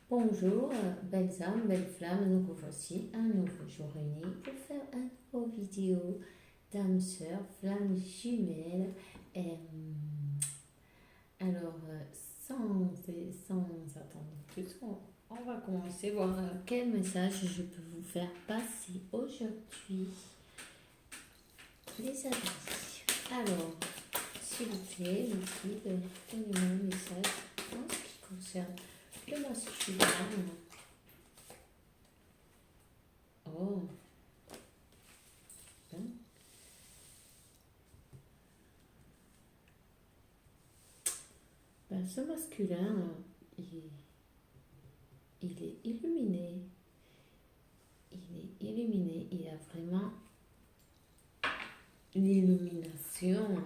Bonjour, belles âmes, belles flammes, nous revoici un nouveau jour réunis pour faire un nouveau vidéo d'âme sœur, flamme jumelle. Alors, sans attendre plus, on va commencer à voir quel message je peux vous faire passer aujourd'hui. Les amis. Alors, s'il vous plaît, donnez-moi un message en ce qui concerne le masculin. Oh, hein. Ce masculin, il est illuminé. Il est illuminé. Il a vraiment l'illumination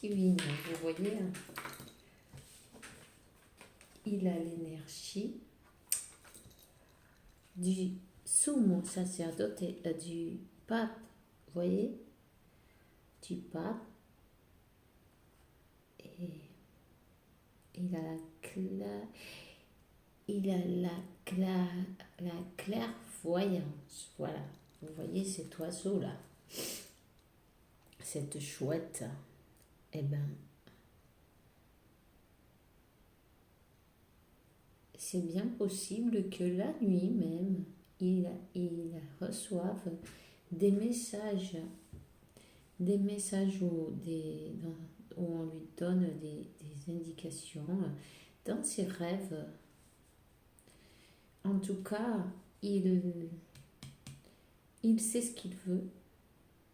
divine. Vous voyez, il a l'énergie du sumo sacerdote, du pape. Vous voyez, du pape. Et il a la clairvoyance. Voilà. Vous voyez cet oiseau-là, cette chouette. Eh bien, c'est bien possible que la nuit même, il reçoive des messages où on lui donne des indications dans ses rêves. En tout cas, il sait ce qu'il veut.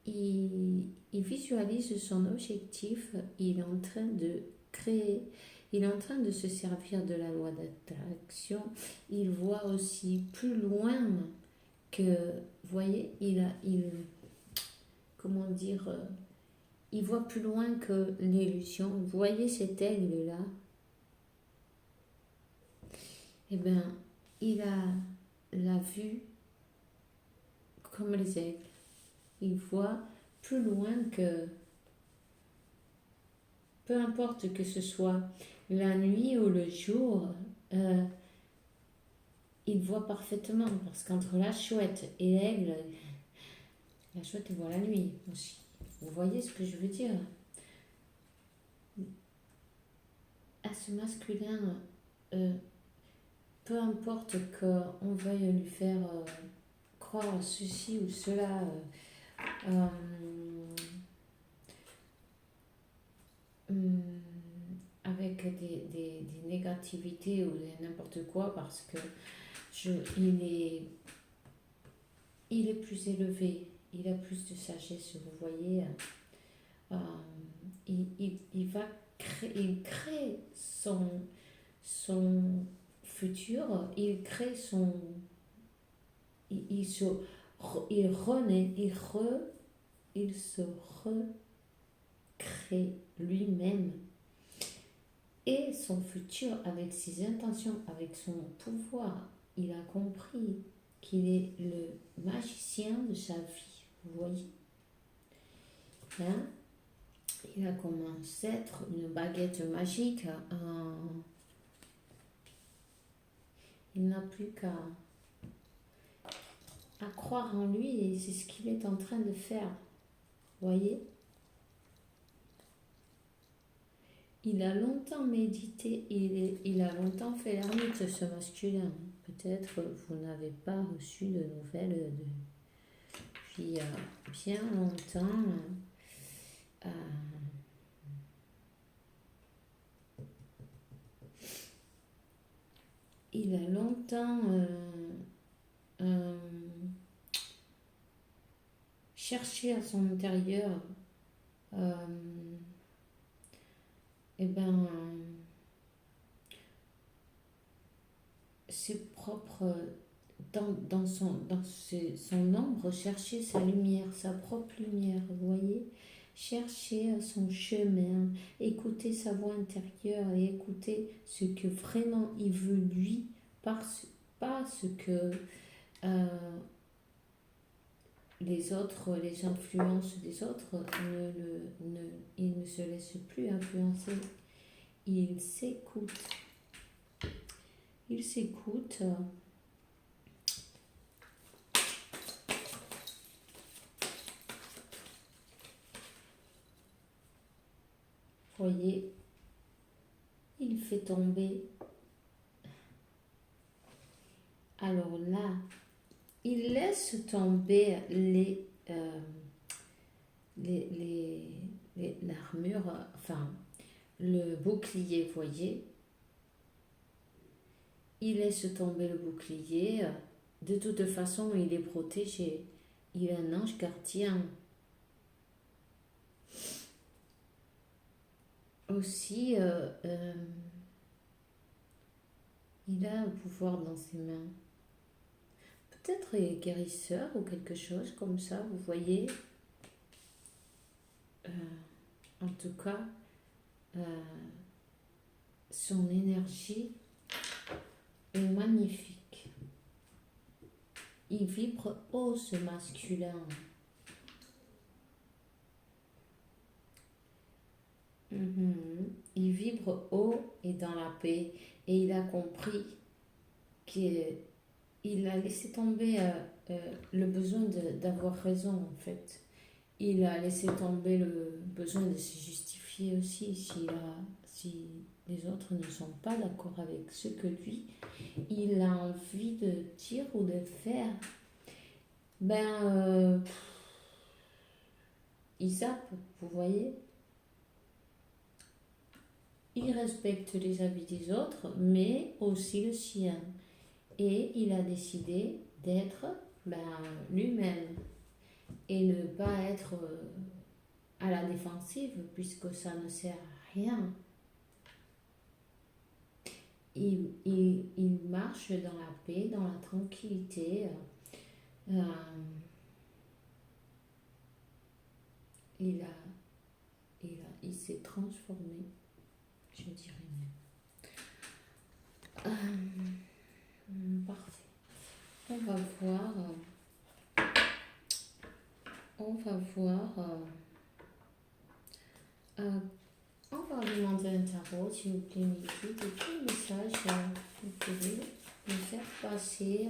Il visualise son objectif. Il est en train de créer. Il est en train de se servir de la loi d'attraction. Il voit aussi plus loin que, vous voyez, comment dire, il voit plus loin que l'illusion. Vous voyez cet aigle-là? Eh bien, il a la vue comme les aigles. Il voit plus loin que, peu importe que ce soit la nuit ou le jour, il voit parfaitement, parce qu'entre la chouette et l'aigle, la chouette voit la nuit aussi. Vous voyez ce que je veux dire? À ce masculin, peu importe qu'on veuille lui faire croire ceci ou cela, avec des négativités ou n'importe quoi, parce que il est plus élevé, il a plus de sagesse, vous voyez. Il crée son futur, il crée il se recrée lui-même et son futur avec ses intentions, avec son pouvoir. Il a compris qu'il est le magicien de sa vie, vous voyez. Hein? Il a comme ancêtre une baguette magique. Il n'a plus qu'à croire en lui, et c'est ce qu'il est en train de faire. Vous voyez? Il a longtemps médité, il a longtemps fait l'ermite, ce masculin. Peut-être vous n'avez pas reçu de nouvelles depuis bien longtemps. Il a longtemps cherché à son intérieur ses propres, dans son ombre, chercher sa lumière, sa propre lumière, vous voyez, chercher son chemin, écouter sa voix intérieure et écouter ce que vraiment il veut lui, pas ce que les influences des autres, il ne se laisse plus influencer, il s'écoute. il s'écoute. Voyez, il fait tomber. Alors là, il laisse tomber l'armure, enfin, le bouclier, voyez. Il laisse tomber le bouclier. De toute façon, il est protégé. Il est un ange gardien. Aussi, il a un pouvoir dans ses mains. Peut-être guérisseur ou quelque chose comme ça, vous voyez. En tout cas, son énergie est magnifique. Il vibre haut, ce masculin. Il vibre haut et dans la paix. Et il a compris qu'il a laissé tomber le besoin d'avoir raison, en fait. Il a laissé tomber le besoin de se justifier aussi si les autres ne sont pas d'accord avec ce que lui, il a envie de dire ou de faire. Il zappe, vous voyez. Il respecte les avis des autres, mais aussi le sien. Et il a décidé d'être lui-même et ne pas être à la défensive, puisque ça ne sert à rien. Il marche dans la paix, dans la tranquillité. Il s'est transformé, je dirais même. Parfait. On va voir. On va demander un tarot, s'il vous plaît, Niki, de quel message vous pouvez nous faire passer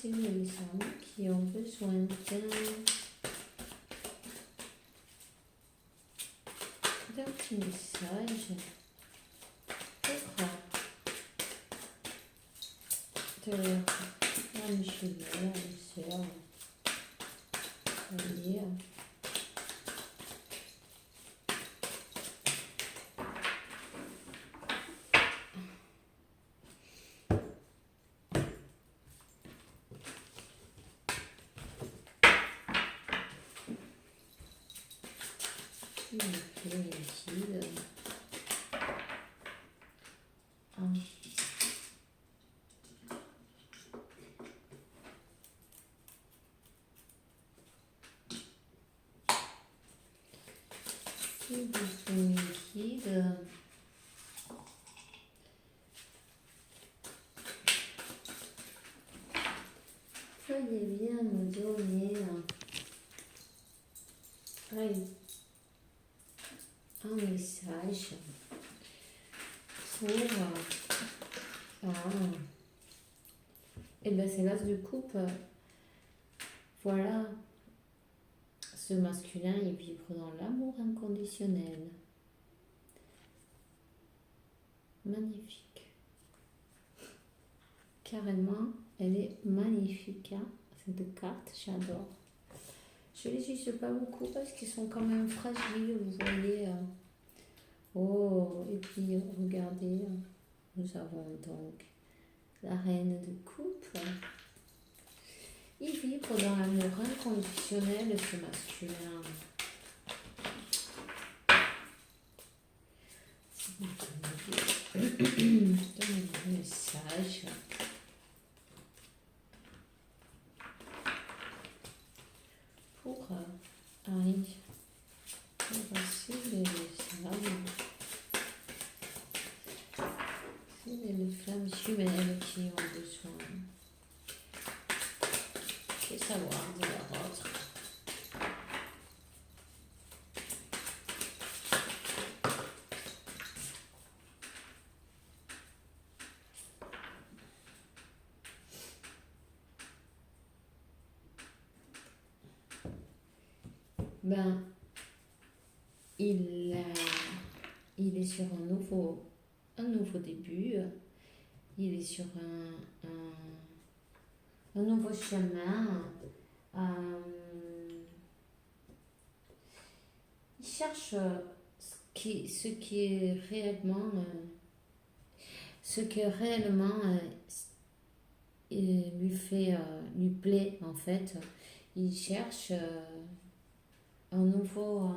les âmes qui ont besoin d'un petit message de l'âme jumelle, les sœurs, voyez. Veuillez bien nous donner un message pour c'est l'as de coupe. Voilà, ce masculin, il vibre dans l'amour inconditionnel. Magnifique. Carrément, elle est magnifique, hein, cette carte, j'adore. Je les use pas beaucoup parce qu'ils sont quand même fragiles, vous voyez. Et puis regardez, nous avons donc la reine de coupe. Il vibre dans l'amour inconditionnel, ce masculin. Donnez un message. Pour Harry. Voici les flammes. C'est les flammes jumelles qui ont besoin de savoir de leur autre. ben, il, il est sur un nouveau début, il est sur un nouveau chemin. Il cherche ce qui est réellement, ce qui réellement lui plaît en fait. Il cherche un nouveau,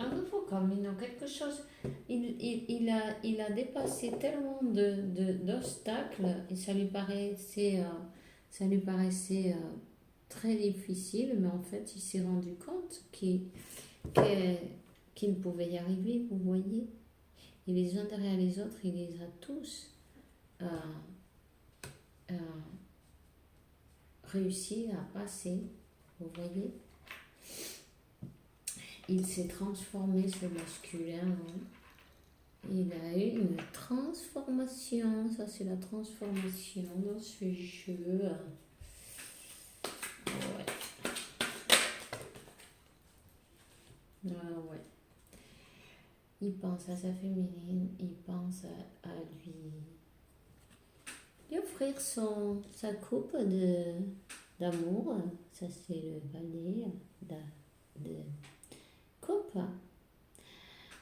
un nouveau camino, quelque chose. Il a dépassé tellement d'obstacles et ça lui paraissait très difficile, mais en fait, il s'est rendu compte qu'il pouvait y arriver, vous voyez. Et les uns derrière les autres, il les a tous euh, euh, réussi à passer, vous voyez. Il s'est transformé, ce masculin. Hein. Il a eu une transformation. Ça, c'est la transformation dans ce jeu. Ouais. Ah ouais. Il pense à sa féminine. Il pense à lui offrir sa coupe d'amour. Ça, c'est le valet de coupe.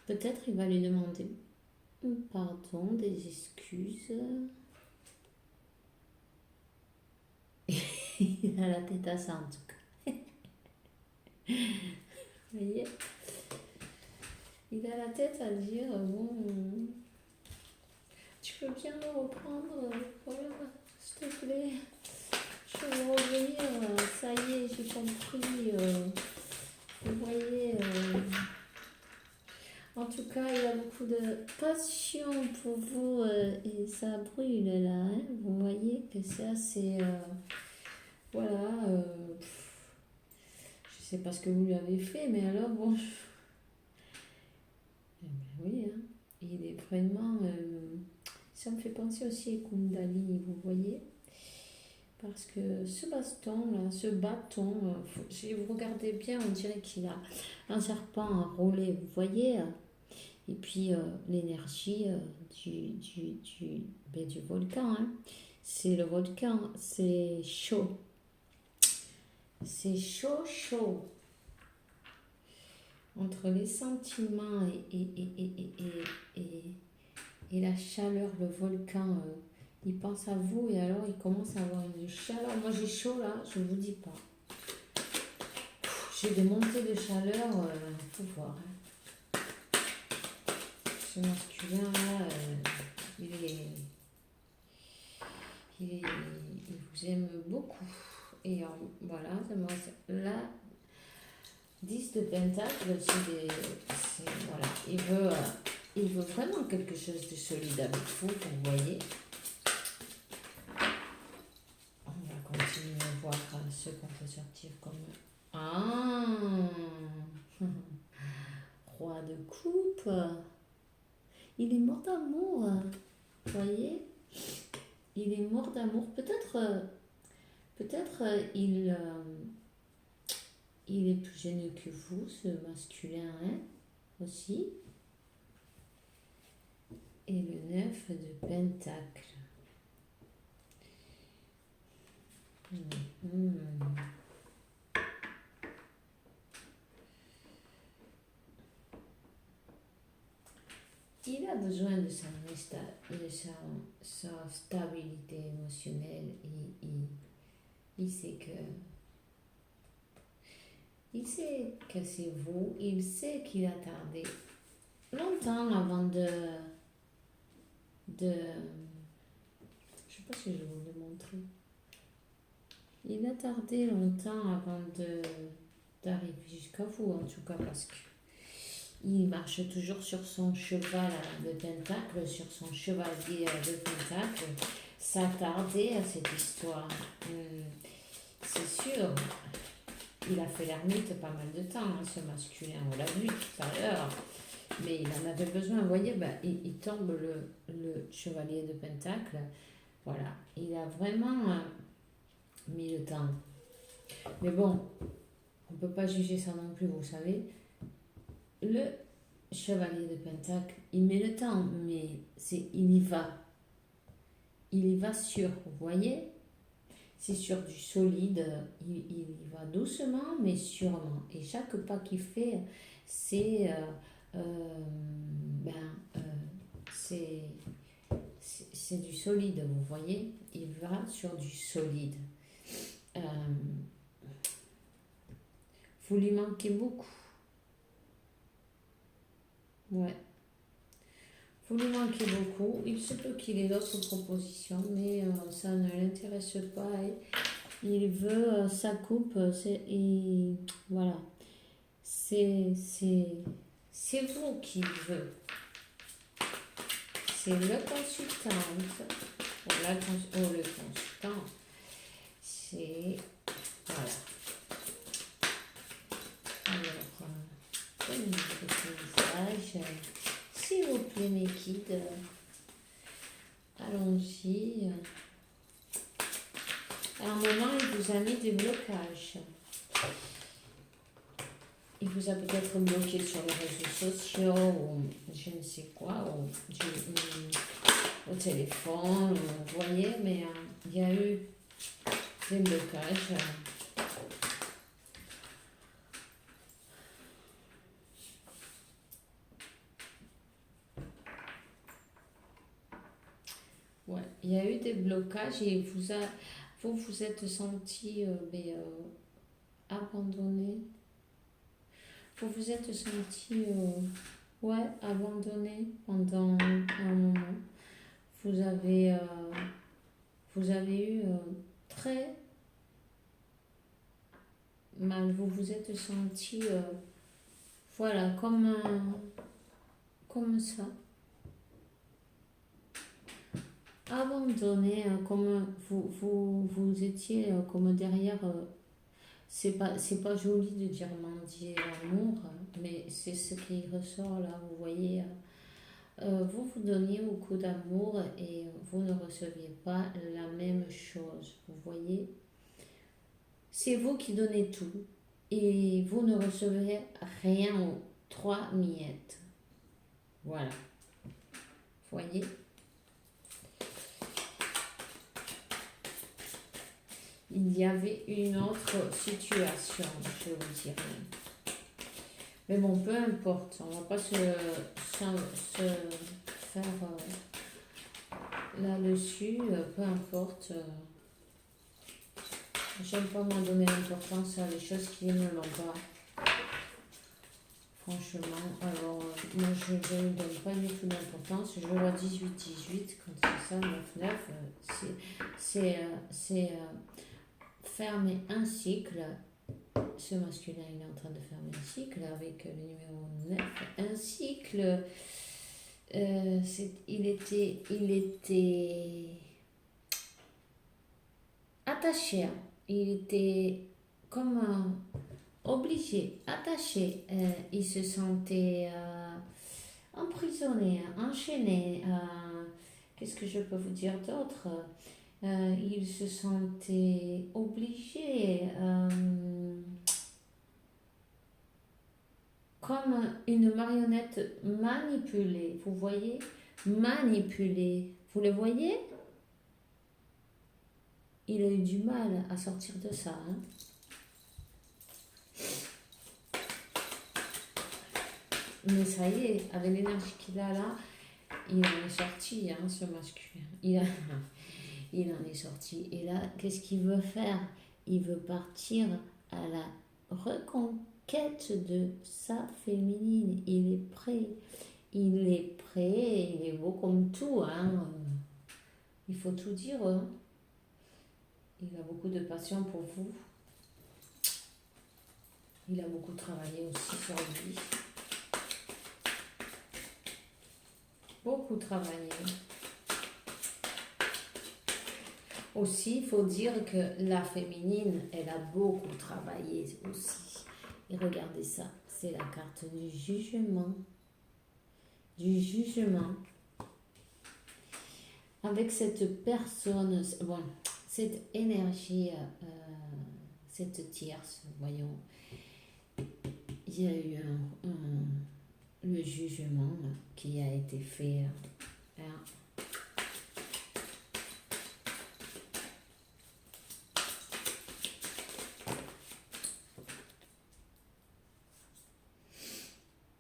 Peut-être il va lui demander pardon, des excuses. Il a la tête à ça en tout cas. Vous voyez, il a la tête à dire bon, tu peux bien me reprendre, voilà, s'il te plaît. Je veux revenir, ça y est, j'ai compris. Vous voyez, en tout cas, il a beaucoup de passion pour vous et ça brûle là. Hein. Vous voyez que ça, c'est. Voilà. Je sais pas ce que vous lui avez fait, mais alors bon. Eh ben oui, hein. Il est vraiment. Ça me fait penser aussi à Kundali, vous voyez. Parce que ce bâton, si vous regardez bien, on dirait qu'il a un serpent enroulé, vous voyez. Et puis l'énergie du volcan, hein. C'est le volcan, c'est chaud. C'est chaud, chaud. Entre les sentiments et la chaleur, le volcan, il pense à vous et alors il commence à avoir une chaleur. Moi j'ai chaud là, je ne vous dis pas. J'ai des montées de chaleur, faut voir. Hein. Ce masculin là, il vous aime beaucoup. Et voilà, là, 10 de pentacle, voilà, il veut vraiment quelque chose de solide avec vous, vous voyez. On va continuer à voir ce qu'on peut sortir comme... Ah Roi de coupe. Il est mort d'amour, vous voyez. Il est mort d'amour. Peut-être il est plus jeune que vous, ce masculin, hein, aussi. Et le 9 de pentacle. Il a besoin de sa stabilité émotionnelle. Il sait que c'est vous. Il sait qu'il a tardé longtemps avant de je sais pas si je vais vous le montrer. Il a tardé longtemps avant d'arriver jusqu'à vous, en tout cas, parce que il marche toujours sur son cheval de pentacle, sur son chevalier de pentacle. Ça a tardé à cette histoire. C'est sûr. Il a fait l'ermite pas mal de temps, hein, ce masculin. On l'a vu tout à l'heure. Mais il en avait besoin. Vous voyez, il tombe le chevalier de pentacle. Voilà. Il a vraiment mis le temps. Mais bon, on ne peut pas juger ça non plus, vous savez. Le chevalier de Pentacle, il met le temps, mais il y va. Il y va sûr, vous voyez? C'est sur du solide, il y va doucement, mais sûrement. Et chaque pas qu'il fait, c'est... c'est c'est du solide, vous voyez? Il va sur du solide. Euh, vous lui manquez beaucoup. Ouais. Vous lui manquez beaucoup. Il se peut qu'il ait d'autres propositions, mais ça ne l'intéresse pas. Il veut sa coupe. Voilà. C'est vous qui veut. C'est le consultante. Le consultant. C'est... Voilà. Alors, prenez votre message. S'il vous plaît, mes kids. Allons-y. À un moment, il vous a mis des blocages. Il vous a peut-être bloqué sur les réseaux sociaux ou je ne sais quoi, ou au téléphone, vous voyez, mais il y a eu des blocages. Ouais, il y a eu des blocages et vous vous êtes senti abandonné. Vous vous êtes senti abandonné pendant un moment. Vous avez eu très mal. Vous vous êtes senti comme ça. Abandonné, comme vous étiez comme derrière. C'est pas joli de dire mendier l'amour, mais c'est ce qui ressort là, vous voyez. Vous donniez beaucoup d'amour et vous ne receviez pas la même chose, vous voyez. C'est vous qui donnez tout et vous ne recevez rien aux 3 miettes. Voilà. Vous voyez. Il y avait une autre situation, je vous dirais. Mais bon, peu importe, on ne va pas se faire là-dessus, peu importe. J'aime pas moi donner l'importance à des choses qui ne l'ont pas. Franchement, alors moi je ne donne pas du tout d'importance. Je vois 18-18, quand c'est ça, 9-9, c'est fermer un cycle. Ce masculin, il est en train de fermer un cycle avec le numéro 9. Un cycle, il était attaché. Il était comme obligé, attaché. Il se sentait emprisonné, enchaîné. Qu'est-ce que je peux vous dire d'autre? Il se sentait obligé, comme une marionnette manipulée. Vous voyez? Manipulée. Vous le voyez? Il a eu du mal à sortir de ça. Hein? Mais ça y est, avec l'énergie qu'il a là, il en est sorti, hein, ce masculin. Il en est sorti. Et là, qu'est-ce qu'il veut faire? Il veut partir à la reconquête de sa féminine. Il est prêt. Il est prêt. Il est beau comme tout. Hein. Il faut tout dire. Hein. Il a beaucoup de passion pour vous. Il a beaucoup travaillé aussi sur lui. Beaucoup travaillé. Aussi, il faut dire que la féminine, elle a beaucoup travaillé aussi. Et regardez ça, c'est la carte du jugement. Du jugement. Avec cette personne, bon, cette énergie, cette tierce, voyons, il y a eu le jugement qui a été fait. Hein.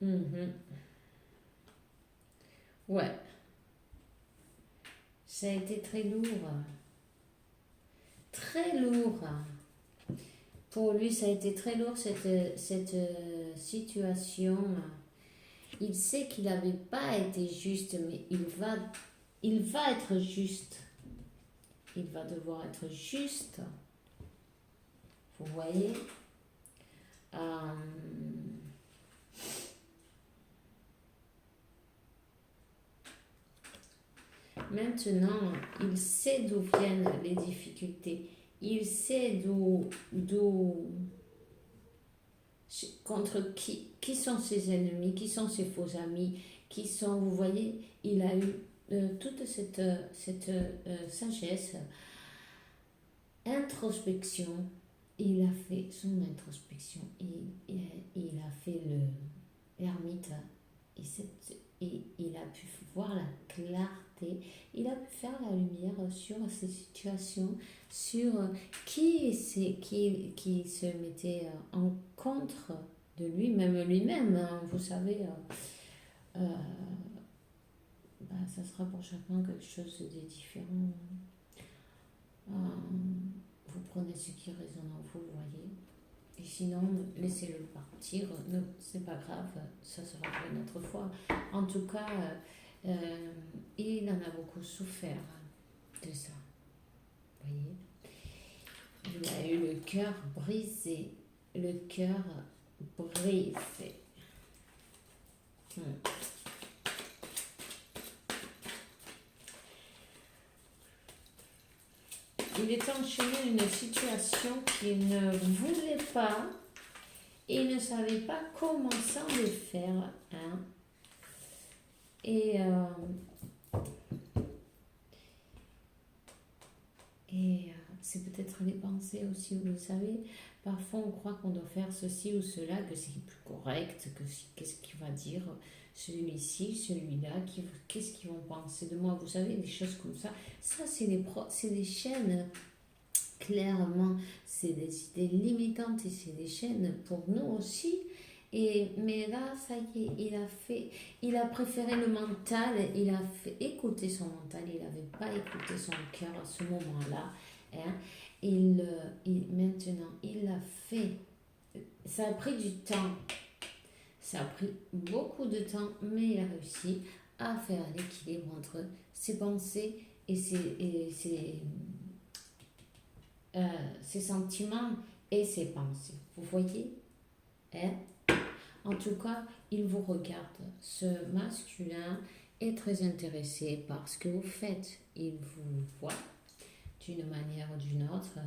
Mhm. Ouais, ça a été très lourd. Très lourd. Pour lui, ça a été très lourd cette situation. Il sait qu'il n'avait pas été juste, mais il va être juste. Il va devoir être juste. Vous voyez. Maintenant, il sait d'où viennent les difficultés. Il sait contre qui sont ses ennemis, qui sont ses faux amis, qui sont, vous voyez, il a eu toute cette sagesse, introspection. Il a fait son introspection, il a fait l'ermite, et il a pu voir la clarté, il a pu faire la lumière sur ces situations, sur qui se mettait en contre de lui, même lui-même, hein, vous savez, ça sera pour chacun quelque chose de différent. Vous prenez ce qui résonne en vous, vous voyez. Et sinon, laissez-le partir. Non, c'est pas grave, ça sera pour une autre fois. En tout cas, il en a beaucoup souffert de ça. Vous voyez. Il a eu le cœur brisé. Le cœur brisé. Il est enchaîné une situation qu'il ne voulait pas et il ne savait pas comment s'en défaire. Hein. Et c'est peut-être les pensées aussi, vous le savez. Parfois, on croit qu'on doit faire ceci ou cela, que c'est plus correct, que qu'est-ce qu'il va dire celui-ci, celui-là, qu'est-ce qu'ils vont penser de moi. Vous savez, des choses comme ça. Ça, c'est des chaînes, clairement, c'est des idées limitantes et c'est des chaînes pour nous aussi. Mais là, ça y est, il a préféré le mental, il a fait écouter son mental, il n'avait pas écouté son cœur à ce moment-là. Hein. Maintenant, il l'a fait. Ça a pris du temps. Ça a pris beaucoup de temps, mais il a réussi à faire l'équilibre entre ses pensées et ses sentiments et ses pensées. Vous voyez? Hein? En tout cas, il vous regarde. Ce masculin est très intéressé par ce que vous faites. Il vous voit d'une manière ou d'une autre.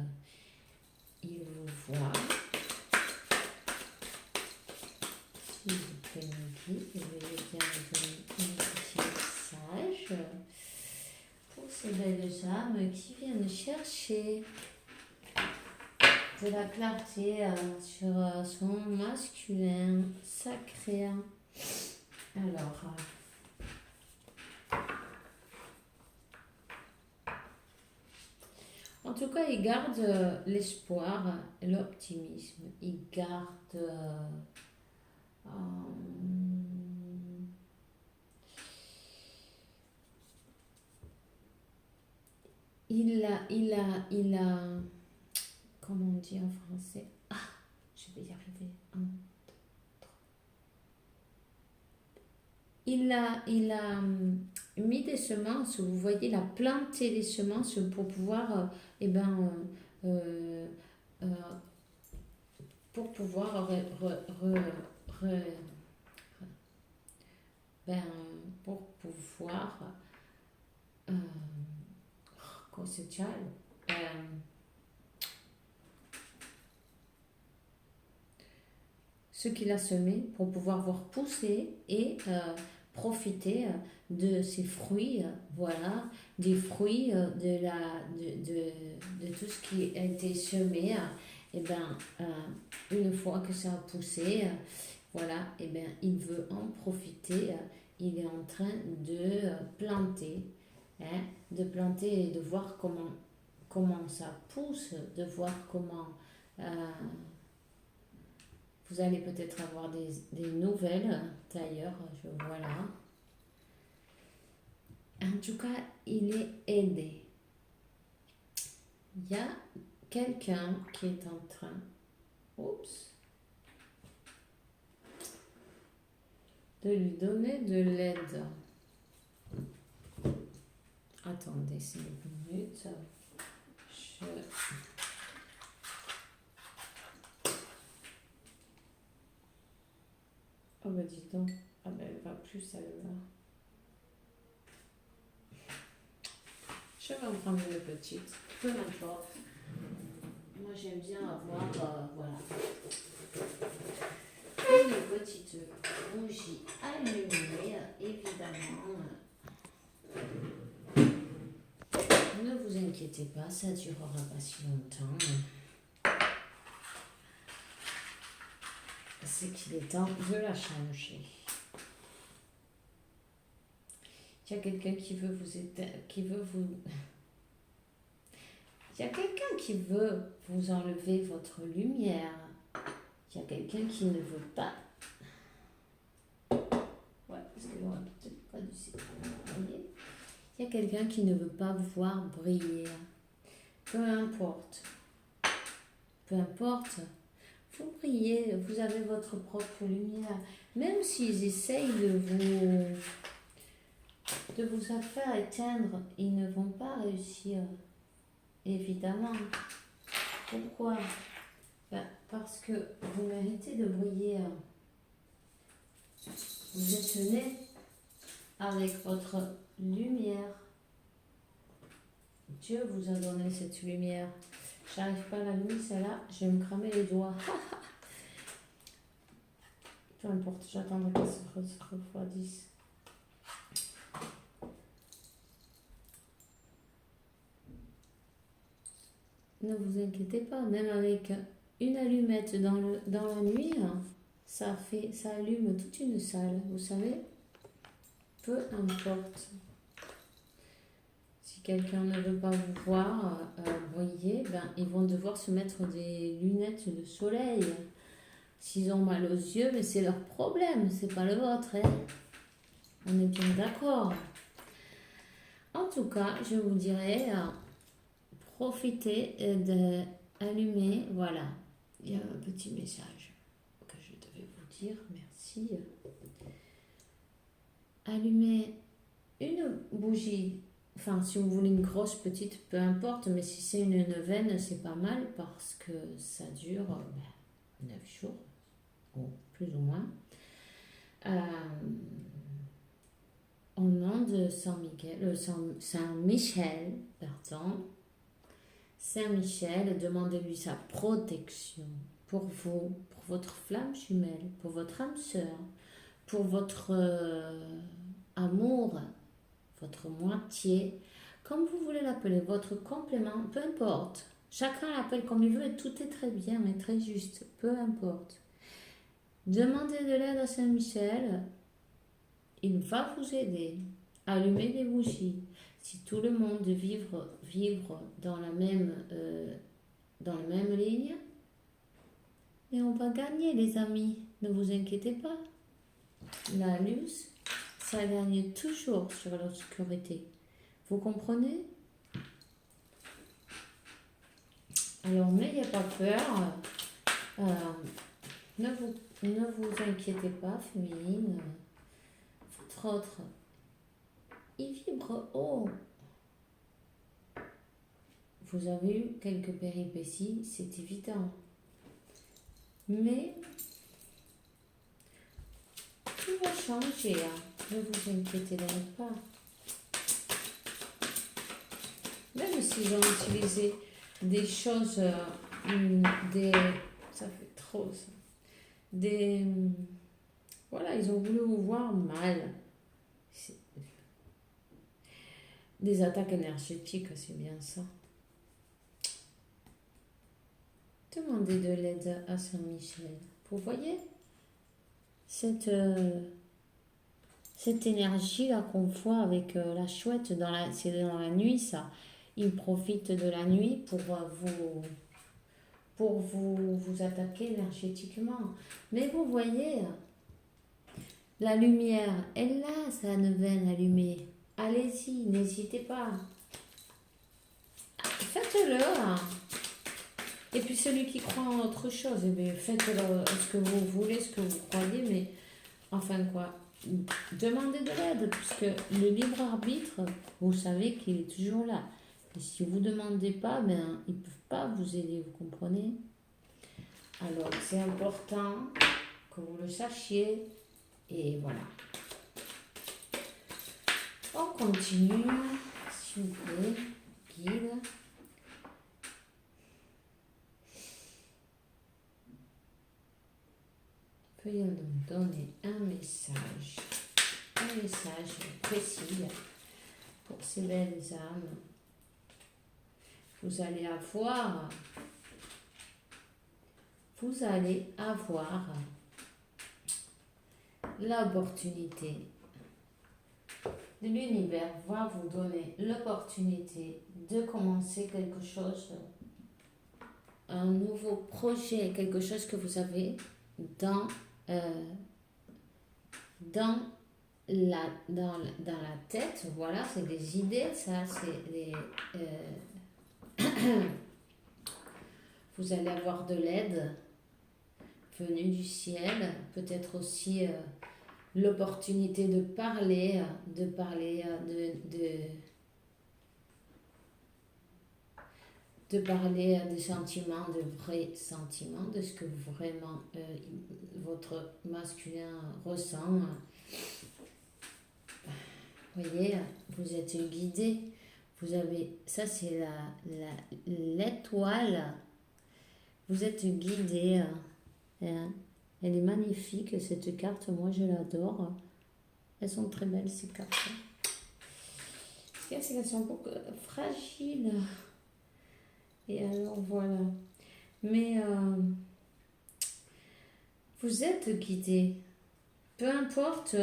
Il vous voit. S'il vous plaît, Niki, veuillez bien me donner un petit message pour ces belles âmes qui viennent chercher de la clarté sur son masculin sacré. Alors, en tout cas, il garde l'espoir, l'optimisme. Il garde il a, comment on dit en français? Je vais y arriver. Il a mis des semences, vous voyez, il a planté des semences pour pouvoir, pour pouvoir pour pouvoir cosechar ce qu'il a semé, pour pouvoir voir pousser et profiter de ces fruits, voilà, des fruits de tout ce qui a été semé, et ben, une fois que ça a poussé, voilà, et ben, il veut en profiter, il est en train de planter, hein, de planter et de voir comment ça pousse, de voir comment vous allez peut-être avoir des nouvelles d'ailleurs, voilà. En tout cas, il est aidé. Il y a quelqu'un qui est en train, oups, de lui donner de l'aide. Attendez 5 minutes. Oh bah dis donc, ah bah elle va plus celle-là. Je vais en prendre une petite, peu importe. Moi j'aime bien avoir, voilà, une petite bougie allumée, évidemment. Ne vous inquiétez pas, ça ne durera pas si longtemps. C'est qu'il est temps de la changer. Il y a quelqu'un qui veut vous aider, il y a quelqu'un qui veut vous enlever votre lumière. Il y a quelqu'un qui ne veut pas. Ouais, parce que là, on n'a peut-être pas du citron. Vous voyez ? Il y a quelqu'un qui ne veut pas vous voir briller. Peu importe. Peu importe. Vous brillez, vous avez votre propre lumière. Même s'ils essayent de vous faire éteindre, ils ne vont pas réussir. Évidemment. Pourquoi ? Ben, parce que vous méritez de briller. Vous êtes né avec votre lumière. Dieu vous a donné cette lumière. J'arrive pas à la nuit, celle-là, je vais me cramer les doigts. Peu importe, j'attendrai que ça se refroidisse. Ne vous inquiétez pas, même avec une allumette dans la nuit, ça allume toute une salle, vous savez. Peu importe. Si quelqu'un ne veut pas vous voir briller, ben, ils vont devoir se mettre des lunettes de soleil. S'ils ont mal aux yeux, mais c'est leur problème, c'est pas le vôtre. Hein. On est bien d'accord. En tout cas, je vous dirais, profitez d'allumer. Voilà, il y a un petit message que je devais vous dire. Merci. Allumez une bougie. Enfin, si vous voulez une grosse, petite, peu importe, mais si c'est une neuvaine, c'est pas mal parce que ça dure 9 jours, ou plus ou moins. Au nom de Saint-Michel, pardon, Saint-Michel, demandez-lui sa protection pour vous, pour votre flamme jumelle, pour votre âme sœur, pour votre amour, votre moitié, comme vous voulez l'appeler, votre complément, peu importe. Chacun l'appelle comme il veut et tout est très bien et très juste, peu importe. Demandez de l'aide à Saint-Michel, il va vous aider. Allumez des bougies. Si tout le monde vivre dans la même ligne, et on va gagner les amis, ne vous inquiétez pas. La luce, ça gagne toujours sur l'obscurité. Vous comprenez ? Alors n'ayez pas peur, ne vous inquiétez pas, féminine. Votre autre, il vibre haut. Vous avez eu quelques péripéties, c'est évident. Mais tout va changer, hein. Ne vous inquiétez donc pas. Même s'ils ont utilisé des choses, ça fait trop ça. Voilà, ils ont voulu vous voir mal. Des attaques énergétiques, c'est bien ça. Demandez de l'aide à Saint-Michel. Vous voyez cette énergie-là qu'on voit avec la chouette, c'est dans la nuit ça. Il profite de la nuit pour vous attaquer énergétiquement. Mais vous voyez, la lumière, elle a sa neuvaine allumée. Allez-y, n'hésitez pas. Faites-le. Et puis celui qui croit en autre chose, eh bien, faites-le ce que vous voulez, ce que vous croyez, mais enfin quoi, demandez de l'aide, puisque le libre arbitre, vous savez qu'il est toujours là. Et si vous ne demandez pas, ben, ils ne peuvent pas vous aider, vous comprenez? Alors c'est important que vous le sachiez, et voilà. On continue, s'il vous plaît, guide. Veuillez nous donner un message précis pour ces belles âmes. Vous allez avoir l'opportunité. L'univers va vous donner l'opportunité de commencer quelque chose, un nouveau projet, quelque chose que vous avez dans la tête. Voilà, c'est des idées, ça, c'est des... vous allez avoir de l'aide venue du ciel, peut-être aussi l'opportunité de parler des sentiments, de vrais sentiments, de ce que vraiment votre masculin ressent. Vous voyez, vous êtes guidé. Vous avez, ça c'est l'étoile. Vous êtes guidé. Elle est magnifique cette carte, moi je l'adore. Elles sont très belles ces cartes. C'est qu'elles sont beaucoup fragiles. Et alors voilà. Mais vous êtes guidé. Peu importe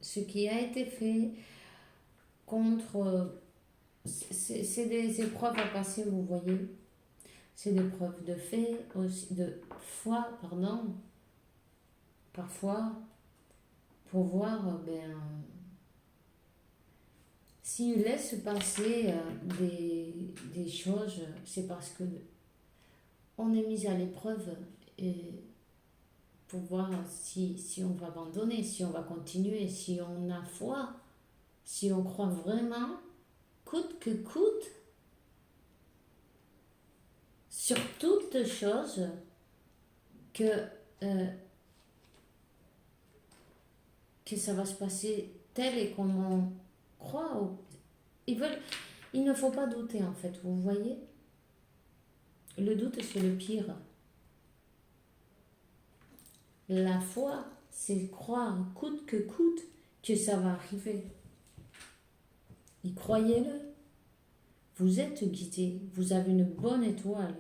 ce qui a été fait contre... c'est des épreuves à passer, vous voyez. C'est des preuves de fait, aussi, de foi, pardon. Parfois, pour voir, s'il laisse passer des choses, c'est parce que on est mis à l'épreuve pour voir si on va abandonner, si on va continuer, si on a foi, si on croit vraiment, coûte que coûte, sur toute chose, que ça va se passer tel et comme on croit. Il ne faut pas douter en fait, vous voyez. Le doute c'est le pire. La foi, c'est croire coûte que ça va arriver. Et croyez-le, vous êtes guidé, vous avez une bonne étoile.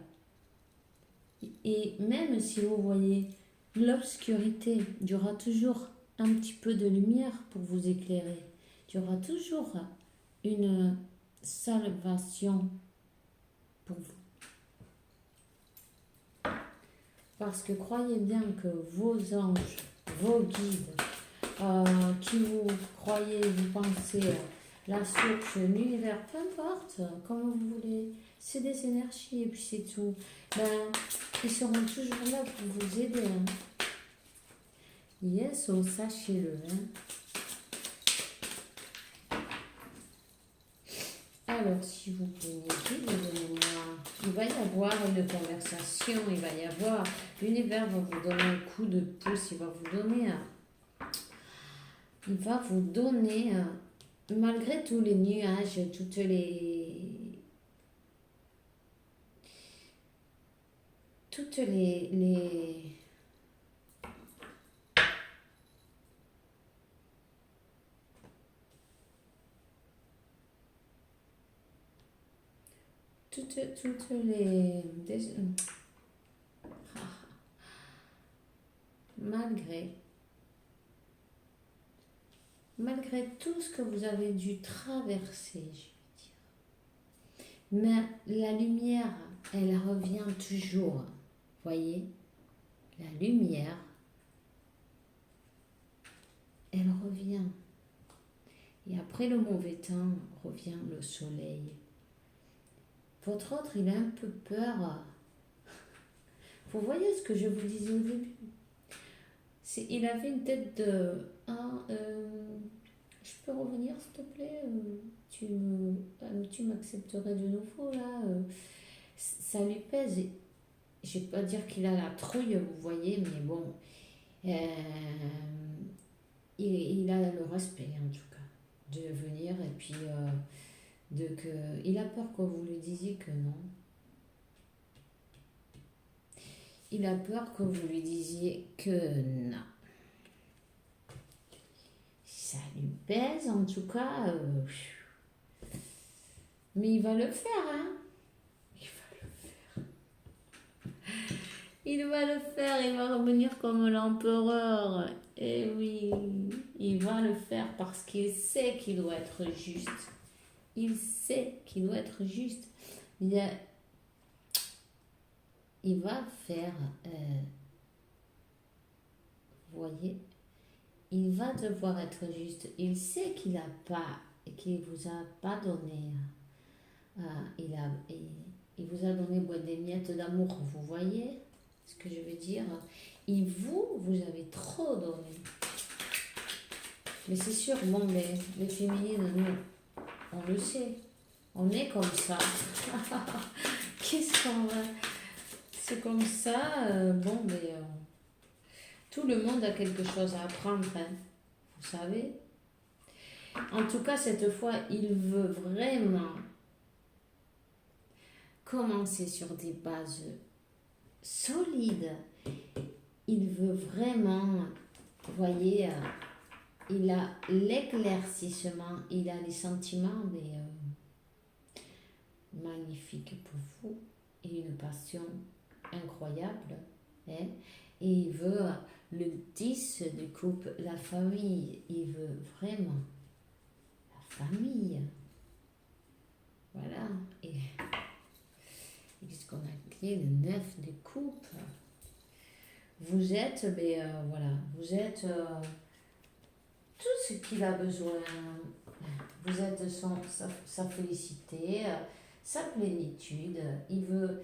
Et même si vous voyez l'obscurité, il y aura toujours un petit peu de lumière pour vous éclairer. Il y aura toujours une salvation pour vous. Parce que croyez bien que vos anges, vos guides, qui vous croyez, vous pensez, la source, l'univers, peu importe, comme vous voulez, c'est des énergies et puis c'est tout. Ils seront toujours là pour vous aider. Yes, sachez-le. Alors, s'il vous plaît, donnez-moi. Il va y avoir une conversation, il va y avoir. L'univers va vous donner un coup de pouce, il va vous donner, malgré tous les nuages, toutes les toutes les... malgré tout ce que vous avez dû traverser, je veux dire. Mais la lumière, elle revient toujours. Voyez, la lumière, elle revient. Et après le mauvais temps, revient le soleil. Votre autre, il a un peu peur. Vous voyez ce que je vous disais au début. Il avait une tête de... je peux revenir, s'il te plaît, tu m'accepterais de nouveau, là. Ça lui pèse. Je ne vais pas dire qu'il a la trouille, vous voyez, mais bon. Il a le respect, en tout cas, de venir. Et puis, il a peur que vous lui disiez que non. Il a peur que vous lui disiez que non. Ça lui pèse, en tout cas. Mais il va le faire, hein. Il va le faire, il va revenir comme l'empereur. Et oui, il va le faire parce qu'il sait qu'il doit être juste. Il sait qu'il doit être juste. Il va faire... vous voyez, il va devoir être juste. Il sait qu'il n'a pas, qu'il vous a pas donné. Il vous a donné des miettes d'amour. Vous voyez ce que je veux dire? Et vous avez trop donné. Mais c'est sûr, bon, les féminines, nous, on le sait. On est comme ça. Qu'est-ce qu'on va... C'est comme ça, tout le monde a quelque chose à apprendre, hein, vous savez. En tout cas, cette fois, il veut vraiment commencer sur des bases solides. Il veut vraiment, vous voyez, il a l'éclaircissement, il a les sentiments magnifiques pour vous et une passion incroyable, hein? Et il veut le 10 de coupe, la famille. Il veut vraiment la famille. Voilà. Et qu'est-ce qu'on a créé? Le 9 de coupe. Vous êtes, voilà, vous êtes tout ce qu'il a besoin. Vous êtes sa félicité, sa plénitude. Il veut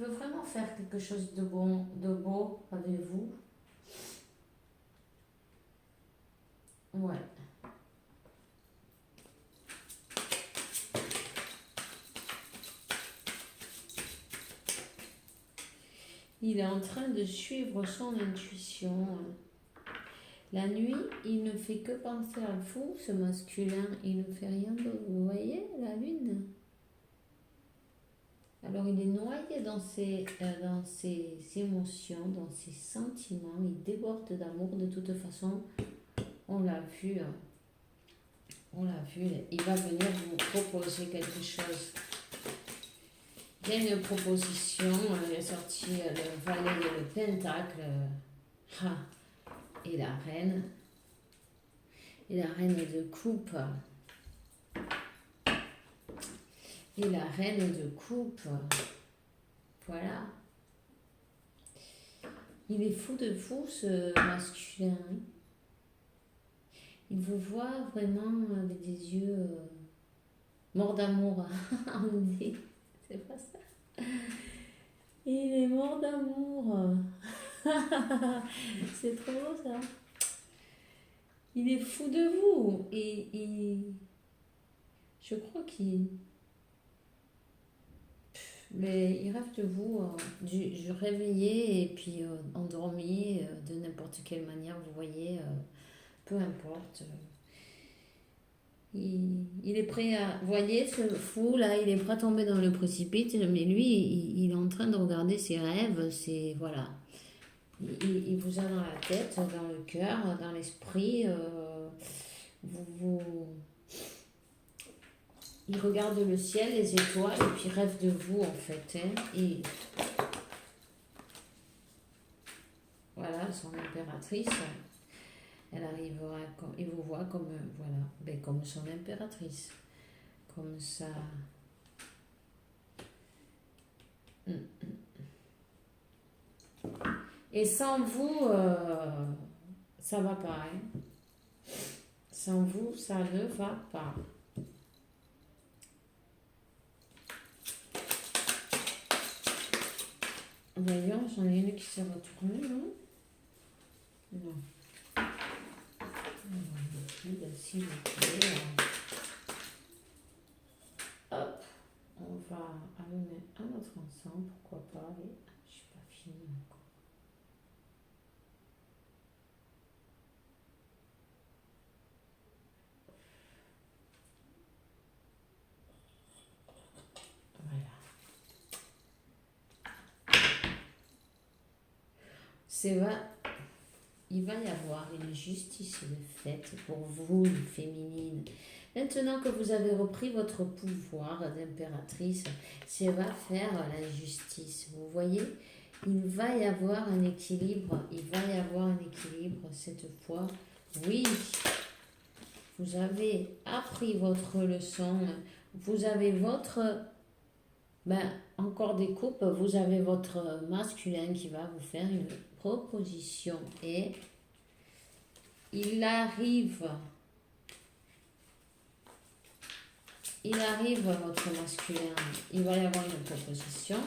vraiment faire quelque chose de bon, de beau avec vous. Ouais. Il est en train de suivre son intuition. La nuit, il ne fait que penser à vous, ce masculin. Il ne fait rien d'autre. Vous voyez, la lune? Alors, il est noyé dans ses émotions, dans ses sentiments. Il déborde d'amour de toute façon. On l'a vu. On l'a vu. Il va venir vous proposer quelque chose. Il y a une proposition. Il est sorti le valet et le pentacle. Et la reine. Et la reine de coupe. Et la reine de coupe. Voilà. Il est fou de vous, ce masculin. Il vous voit vraiment avec des yeux morts d'amour. On dit. C'est pas ça. Il est mort d'amour. C'est trop beau ça. Il est fou de vous. Et je crois mais il rêve de vous, du réveillé et puis endormi de n'importe quelle manière, vous voyez, peu importe. Il est prêt à... Vous voyez, ce fou, là, il est prêt à tomber dans le précipice, mais lui, il est en train de regarder ses rêves, voilà. Il vous a dans la tête, dans le cœur, dans l'esprit. il regarde le ciel, les étoiles, et puis rêve de vous, en fait. Hein. Et voilà, son impératrice, elle arrivera, il vous voit comme, voilà, ben, comme son impératrice. Comme ça. Et sans vous, ça va pas. Hein. Sans vous, ça ne va pas. Voyons, j'en ai une qui s'est retournée, non? Non. S'il vous plaît. Hop, on va allumer un autre ensemble, pourquoi pas. Allez, je suis pas finie encore. Voilà. Il va y avoir une justice de fait pour vous, les féminines. Maintenant que vous avez repris votre pouvoir d'impératrice, ça va faire la justice. Vous voyez, il va y avoir un équilibre. Il va y avoir un équilibre cette fois. Oui, vous avez appris votre leçon. Vous avez votre... encore des coupes, vous avez votre masculin qui va vous faire une proposition. Et il arrive, votre masculin. Il va y avoir une proposition.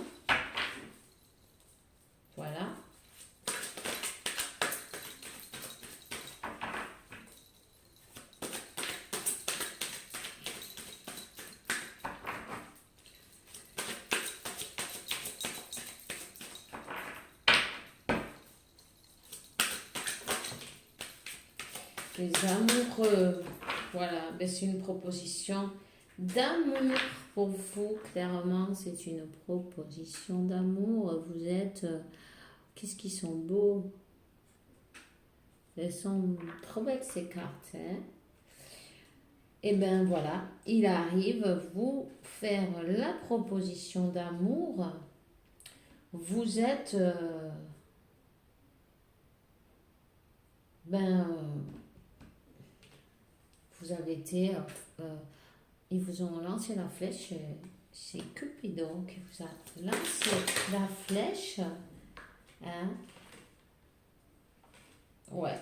Voilà. Les amoureux. Voilà, c'est une proposition d'amour pour vous. Clairement, c'est une proposition d'amour. Vous êtes... qu'est-ce qu'ils sont beaux. Elles sont trop belles ces cartes. Hein. Et bien voilà, il arrive vous faire la proposition d'amour. Vous êtes... vous avez été... ils vous ont lancé la flèche. C'est Cupidon qui vous a lancé la flèche. Hein? Ouais.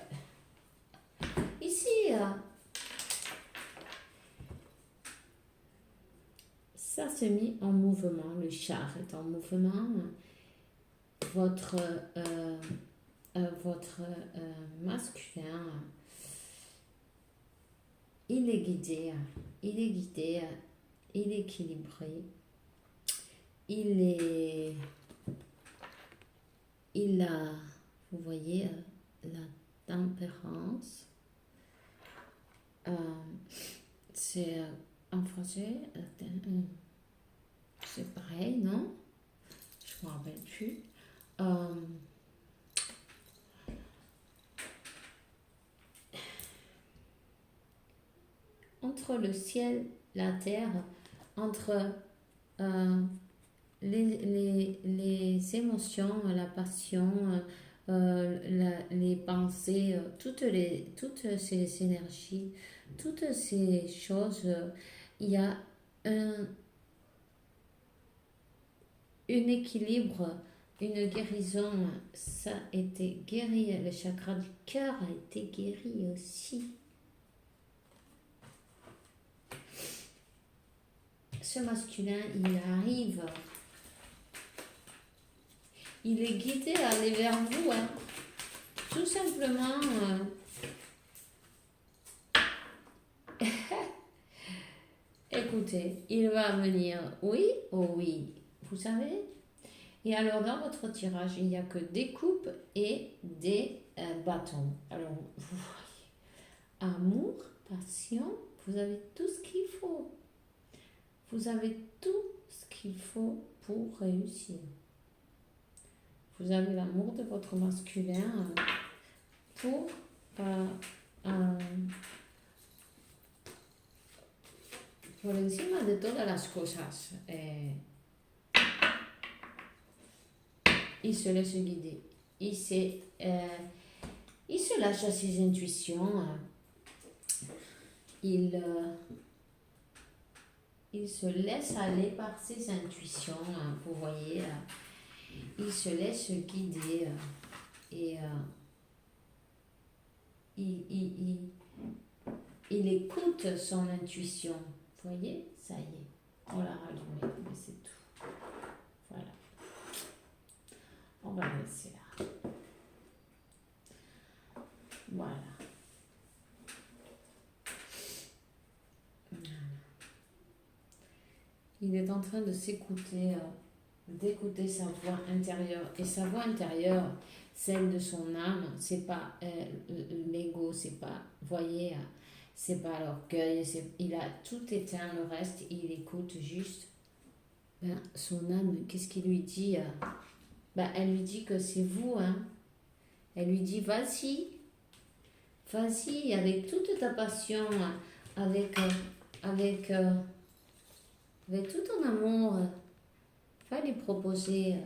Ici, ça s'est mis en mouvement. Le char est en mouvement. Votre masculin, il est guidé, il est équilibré, il a, vous voyez, la tempérance. C'est en français, c'est pareil, non? Je ne me rappelle plus. Entre le ciel, la terre, entre les émotions, la passion, les pensées, toutes ces énergies, toutes ces choses, il y a un équilibre, une guérison. Ça a été guéri, le chakra du cœur a été guéri aussi. Ce masculin, il arrive, il est guidé à aller vers vous, hein. Tout simplement. Écoutez, il va venir, oui, oh oui, vous savez. Et alors, dans votre tirage, il n'y a que des coupes et des bâtons. Alors, vous voyez, amour, passion, vous avez tout ce qu'il faut. Vous avez tout ce qu'il faut pour réussir. Vous avez l'amour de votre masculin pour por encima de todas las cosas. Il se laisse guider. Il se lâche à ses intuitions. Il se laisse aller par ses intuitions. Vous voyez, il se laisse guider. Et il écoute son intuition. Vous voyez, ça y est, on l'a rallumé, mais c'est tout. Voilà. On va le laisser là. Voilà. Il est en train de s'écouter, d'écouter sa voix intérieure. Et sa voix intérieure, celle de son âme, c'est pas l'ego, c'est pas, voyez, c'est pas l'orgueil, il a tout éteint, le reste, il écoute juste. Son âme, qu'est-ce qu'il lui dit? Elle lui dit que c'est vous, hein. Elle lui dit, vas-y, avec toute ta passion, avec tout ton amour, va lui proposer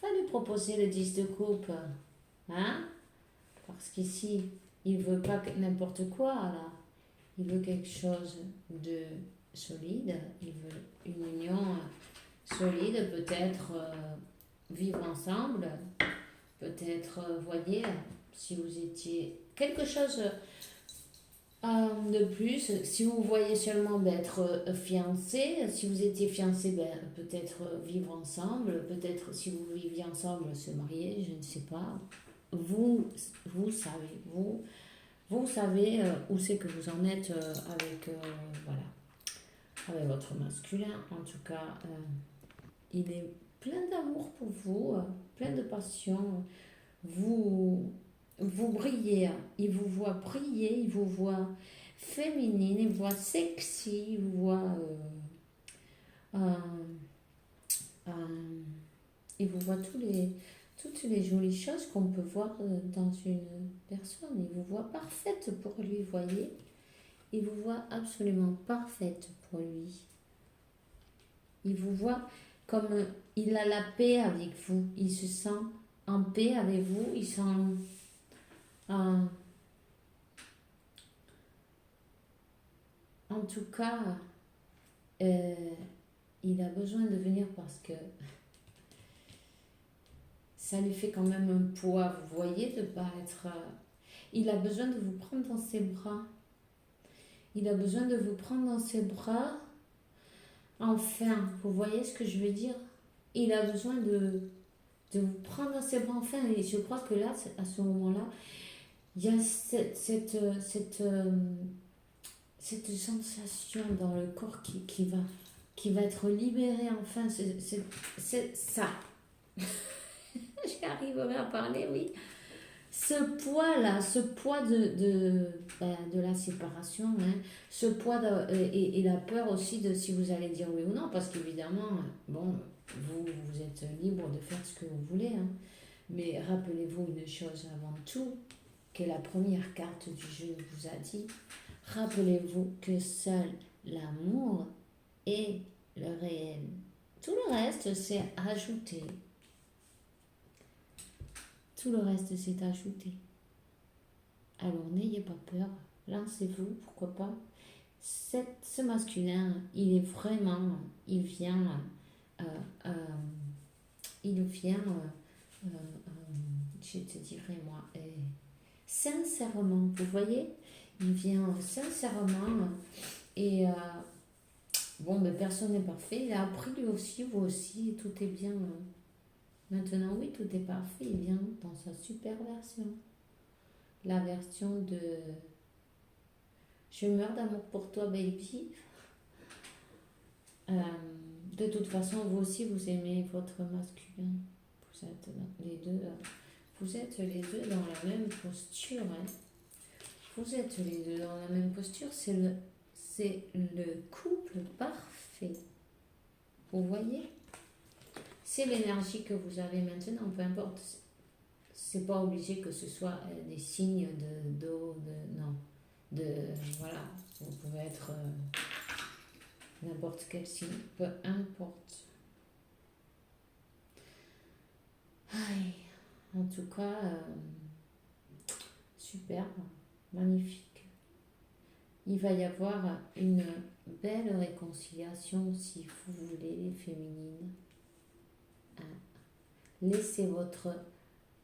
le 10 de coupe, hein, parce qu'ici, il veut pas n'importe quoi, là. Il veut quelque chose de solide, il veut une union solide, peut-être vivre ensemble, peut-être, voyez, si vous étiez quelque chose de plus, si vous voyez seulement être fiancé, si vous étiez fiancé, peut-être vivre ensemble, peut-être si vous viviez ensemble, se marier, je ne sais pas. Vous savez où c'est que vous en êtes avec votre masculin. En tout cas, il est plein d'amour pour vous, plein de passion. Vous brillez, il vous voit briller, il vous voit féminine, il vous voit sexy, il vous voit il vous voit toutes les jolies choses qu'on peut voir dans une personne. Il vous voit parfaite pour lui, voyez. Il vous voit absolument parfaite pour lui. Il vous voit comme il a la paix avec vous. Il se sent en paix avec vous. Il sent en tout cas, il a besoin de venir parce que ça lui fait quand même un poids, vous voyez, de ne pas être... il a besoin de vous prendre dans ses bras. Il a besoin de vous prendre dans ses bras. Enfin, vous voyez ce que je veux dire? Il a besoin de vous prendre dans ses bras, enfin. Et je crois que là, à ce moment-là, il y a cette sensation dans le corps qui va être libérée, enfin. C'est ça. J'arriverai à parler, oui. Ce poids-là, ce poids de la séparation, hein, ce poids et la peur aussi de si vous allez dire oui ou non, parce qu'évidemment, bon, vous êtes libre de faire ce que vous voulez, hein, mais rappelez-vous une chose avant tout, que la première carte du jeu vous a dit, rappelez-vous que seul l'amour est le réel. Tout le reste, c'est ajouté. Tout le reste, c'est ajouté. Alors, n'ayez pas peur. Lancez-vous, pourquoi pas. Ce masculin, il est vraiment... Il vient... je te dirais, moi... sincèrement, vous voyez? Il vient sincèrement... Et... personne n'est parfait. Il a appris lui aussi, vous aussi, tout est bien... Maintenant, oui, tout est parfait. Il vient dans sa super version. La version de je meurs d'amour pour toi, baby. De toute façon, vous aussi, vous aimez votre masculin. Vous êtes les deux dans la même posture. Hein. Vous êtes les deux dans la même posture. C'est le couple parfait. Vous voyez? C'est l'énergie que vous avez maintenant, peu importe. C'est pas obligé que ce soit des signes d'eau, non. Voilà, vous pouvez être n'importe quel signe, peu importe. Aïe, en tout cas, superbe, magnifique. Il va y avoir une belle réconciliation si vous voulez, les féminines. Hein. Laissez votre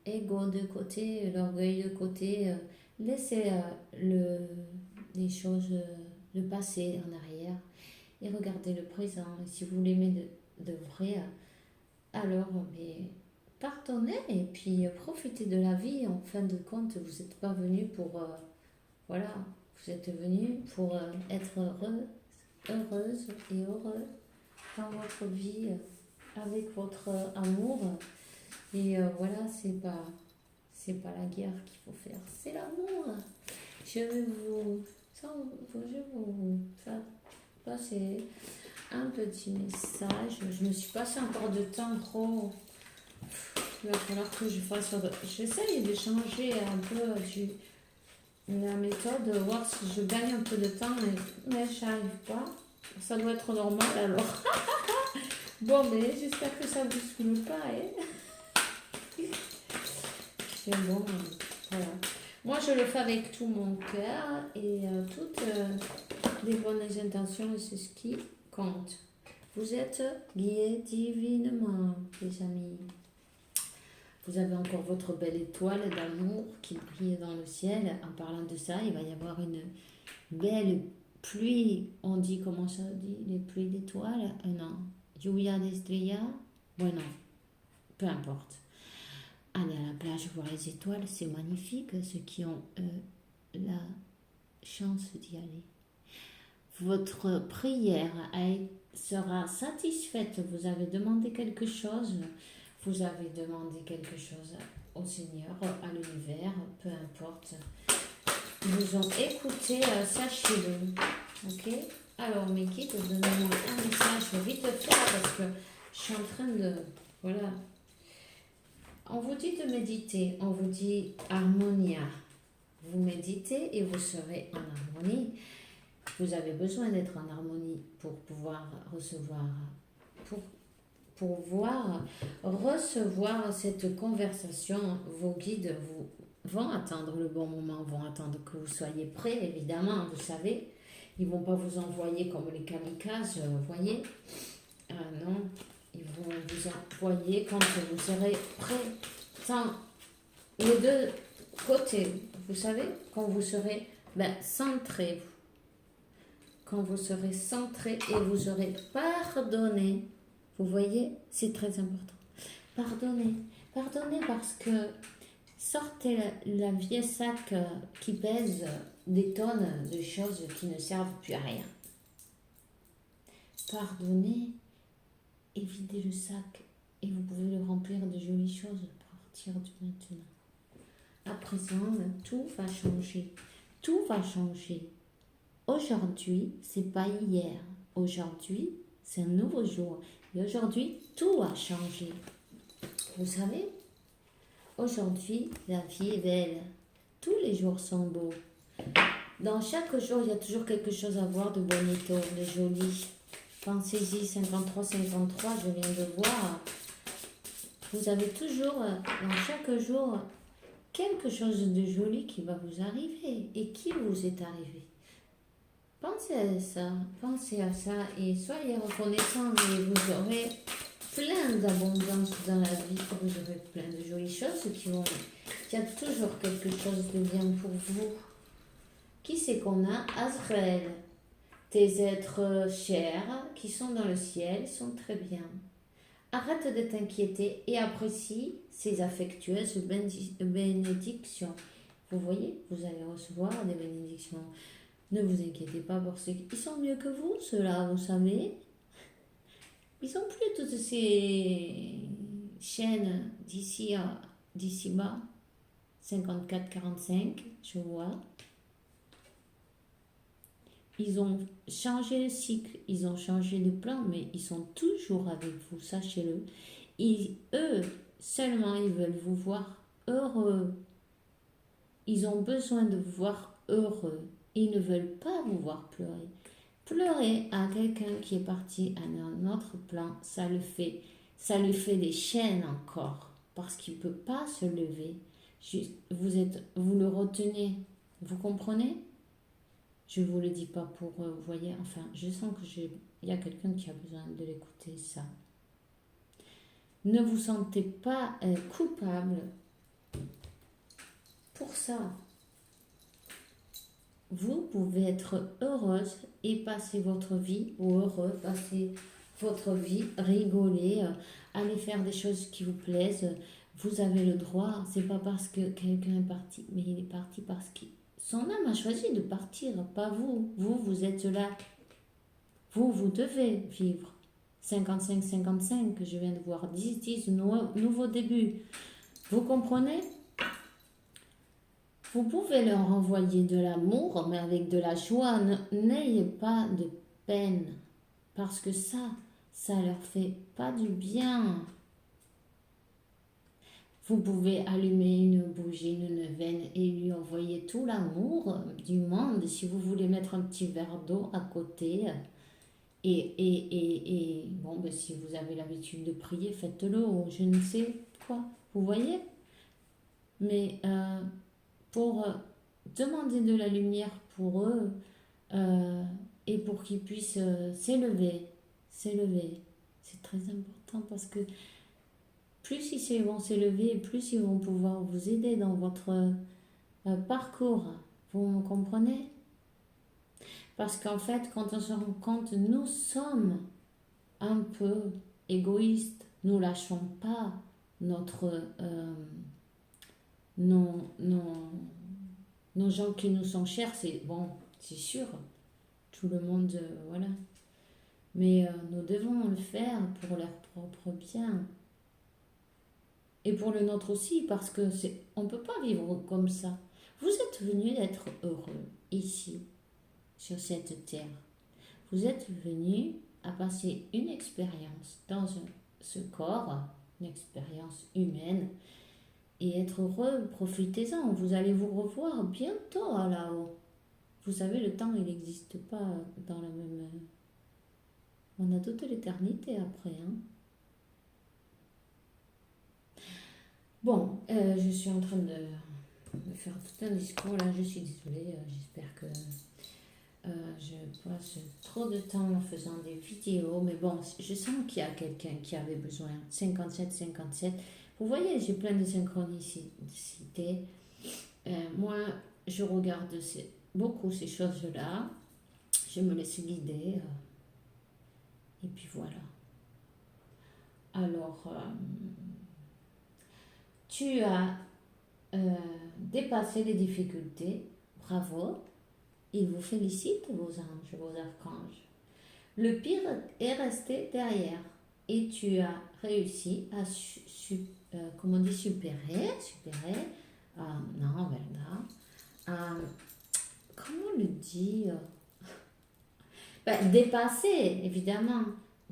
ego de côté, l'orgueil de côté, laissez les choses, le passé en arrière et regardez le présent. Et si vous l'aimez de vrai, alors mais pardonnez et puis profitez de la vie. En fin de compte, vous n'êtes pas venu pour... voilà, vous êtes venu pour être heureuse et heureux dans votre vie avec votre amour. Et voilà, c'est pas la guerre qu'il faut faire, c'est l'amour. Je vais vous faire passer un petit message. Je me suis passé encore de temps trop. Il va falloir que je fasse. J'essaye de changer un peu la méthode, voir si je gagne un peu de temps, mais j'arrive pas. Ça doit être normal alors. Bon, mais j'espère que ça ne bouscule pas. C'est bon, voilà. Moi, je le fais avec tout mon cœur et toutes les bonnes intentions, c'est ce qui compte. Vous êtes guidés divinement, les amis. Vous avez encore votre belle étoile d'amour qui brille dans le ciel. En parlant de ça, il va y avoir une belle pluie. On dit, comment ça dit, les pluies d'étoiles? Non. Lluvia de estrellas? Bueno, peu importe. Aller à la plage voir les étoiles, c'est magnifique. Ceux qui ont la chance d'y aller. Votre prière sera satisfaite. Vous avez demandé quelque chose. Vous avez demandé quelque chose au Seigneur, à l'univers, peu importe. Ils vous ont écouté, sachez-le. Ok? Alors, mes guides, donnez-moi un message vite fait parce que je suis en train de... Voilà. On vous dit de méditer, on vous dit harmonia. Vous méditez et vous serez en harmonie. Vous avez besoin d'être en harmonie pour pouvoir recevoir, pour pouvoir recevoir cette conversation. Vos guides vont attendre le bon moment, vont attendre que vous soyez prêts, évidemment, vous savez. Ils ne vont pas vous envoyer comme les kamikazes, vous voyez. Non, ils vont vous envoyer quand vous serez prêts. Tant les deux côtés, vous savez, quand vous serez centré. Quand vous serez centré et vous aurez pardonné. Vous voyez, c'est très important. Pardonnez. Pardonnez parce que sortez la vieille sac qui pèse des tonnes de choses qui ne servent plus à rien. Pardonnez et videz le sac et vous pouvez le remplir de jolies choses à partir de maintenant. À présent, tout va changer. Tout va changer. Aujourd'hui, c'est pas hier. Aujourd'hui, c'est un nouveau jour. Et aujourd'hui, tout a changé. Vous savez, aujourd'hui, la vie est belle. Tous les jours sont beaux. Dans chaque jour, il y a toujours quelque chose à voir de bonito, de joli. Pensez-y, 53, je viens de voir. Vous avez toujours, dans chaque jour, quelque chose de joli qui va vous arriver. Et qui vous est arrivé? Pensez à ça et soyez reconnaissants et vous aurez plein d'abondance dans la vie, vous aurez plein de jolies choses il y a toujours quelque chose de bien pour vous. Qui c'est qu'on a? Azraël. Tes êtres chers qui sont dans le ciel sont très bien. Arrête de t'inquiéter et apprécie ces affectueuses bénédictions. Vous voyez, vous allez recevoir des bénédictions. Ne vous inquiétez pas pour ceux qui sont mieux que vous, ceux-là, vous savez. Ils n'ont plus toutes ces chaînes d'ici bas. 54-45, je vois. Ils ont changé le cycle, ils ont changé de plan, mais ils sont toujours avec vous, sachez-le. Eux, seulement, ils veulent vous voir heureux. Ils ont besoin de vous voir heureux. Ils ne veulent pas vous voir pleurer. Pleurer à quelqu'un qui est parti à un autre plan, ça lui fait des chaînes encore, parce qu'il ne peut pas se lever. Vous le retenez, vous comprenez? Je ne vous le dis pas pour, vous voyez, enfin, je sens il y a quelqu'un qui a besoin de l'écouter, ça. Ne vous sentez pas coupable pour ça. Vous pouvez être heureuse et passer votre vie, ou heureux, passer votre vie, rigoler, aller faire des choses qui vous plaisent. Vous avez le droit, c'est pas parce que quelqu'un est parti, mais il est parti parce que son âme a choisi de partir, pas vous. Vous êtes là. Vous devez vivre. 55-55, que je viens de voir, 10-10, nouveau début. Vous comprenez? Vous pouvez leur envoyer de l'amour, mais avec de la joie. N'ayez pas de peine, parce que ça leur fait pas du bien. Vous pouvez allumer une bougie, une neuvaine et lui envoyer tout l'amour du monde. Si vous voulez mettre un petit verre d'eau à côté, bon, ben, si vous avez l'habitude de prier, faites-le, ou je ne sais quoi. Vous voyez? Mais pour demander de la lumière pour eux et pour qu'ils puissent s'élever. C'est très important parce que plus ils vont s'élever, plus ils vont pouvoir vous aider dans votre parcours. Vous me comprenez? Parce qu'en fait, quand on se rend compte, nous sommes un peu égoïstes. Nous lâchons pas notre nos gens qui nous sont chers. C'est bon, c'est sûr. Tout le monde, voilà. Mais nous devons le faire pour leur propre bien. Et pour le nôtre aussi, parce que on ne peut pas vivre comme ça. Vous êtes venus d'être heureux ici, sur cette terre. Vous êtes venus à passer une expérience dans ce corps, une expérience humaine, et être heureux, profitez-en. Vous allez vous revoir bientôt là-haut. Vous savez, le temps, il n'existe pas dans la même... On a toute l'éternité après, hein. Bon, je suis en train de faire tout un discours là, je suis désolée, j'espère que je passe trop de temps en faisant des vidéos, mais bon, je sens qu'il y a quelqu'un qui avait besoin. 57-57, vous voyez, j'ai plein de synchronicités. Moi, je regarde beaucoup ces choses-là, je me laisse guider, et puis voilà. Alors, tu as dépassé les difficultés, bravo, ils vous félicitent, vos anges, vos archanges. Le pire est resté derrière et tu as réussi à comment on dit, supérer, non, voilà, comment on le dit, ben, dépasser, évidemment,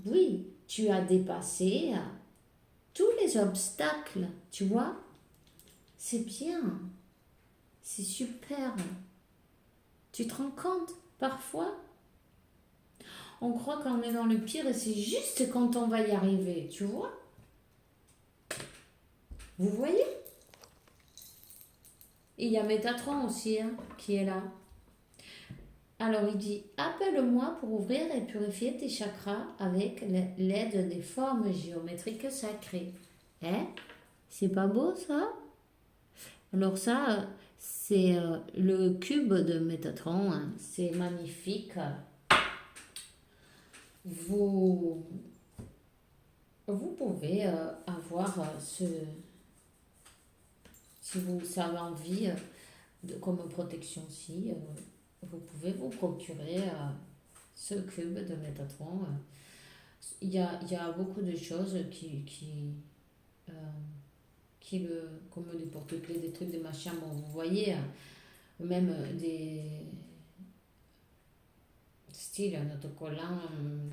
oui, tu as dépassé tous les obstacles, tu vois, c'est bien, c'est super. Tu te rends compte, parfois, on croit qu'on est dans le pire et c'est juste quand on va y arriver, tu vois? Vous voyez? Il y a Métatron aussi, hein, qui est là. Alors il dit, appelle-moi pour ouvrir et purifier tes chakras avec l'aide des formes géométriques sacrées. Hein? C'est pas beau ça? Alors ça, c'est le cube de Métatron, hein. C'est magnifique. Vous pouvez avoir si vous avez envie, comme protection aussi, vous pouvez vous procurer ce cube de Métatron. Il y a beaucoup de choses comme des porte-clés, des trucs, des machins, bon, vous voyez, même des styles, un autocollant,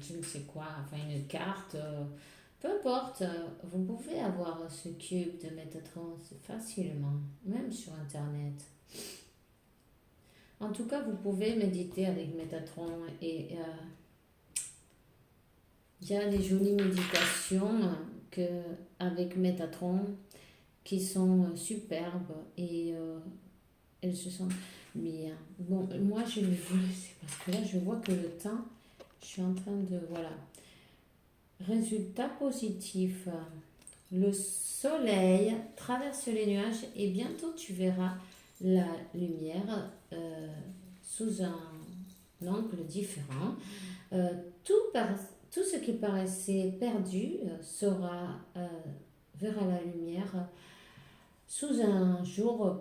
je ne sais quoi, enfin une carte, peu importe, vous pouvez avoir ce cube de Métatron facilement, même sur internet. En tout cas, vous pouvez méditer avec Métatron et il y a des jolies méditations avec Métatron qui sont superbes et elles se sentent bien. Bon, moi je vais vous laisser parce que là je vois que le temps, je suis en train de... Voilà. Résultat positif. Le soleil traverse les nuages et bientôt tu verras la lumière sous un angle différent. Euh, tout ce qui paraissait perdu verra la lumière sous un jour,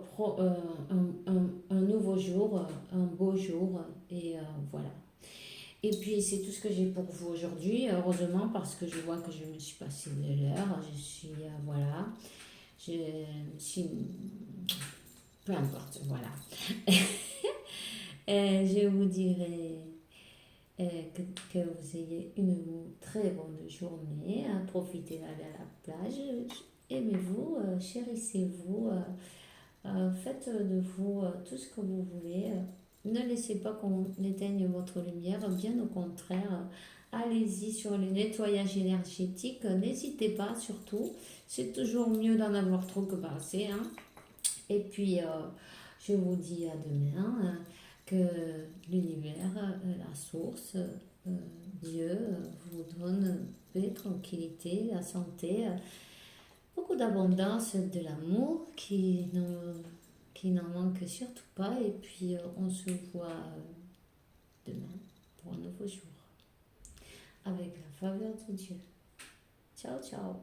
un nouveau jour, un beau jour, et voilà. Et puis c'est tout ce que j'ai pour vous aujourd'hui, heureusement parce que je vois que je me suis passée de l'heure, je suis, voilà, je me suis, peu importe, voilà. Je vous dirai que vous ayez une très bonne journée, profitez d'aller à la plage, aimez-vous, chérissez-vous, faites de vous tout ce que vous voulez. Ne laissez pas qu'on éteigne votre lumière, bien au contraire. Allez-y sur le nettoyage énergétique. N'hésitez pas surtout. C'est toujours mieux d'en avoir trop que pas assez, hein. Et puis, je vous dis à demain, que l'univers, la source, Dieu vous donne paix, tranquillité, la santé, beaucoup d'abondance, de l'amour qui n'en manque surtout pas. Et puis, on se voit demain pour un nouveau jour avec la faveur de Dieu. Ciao, ciao.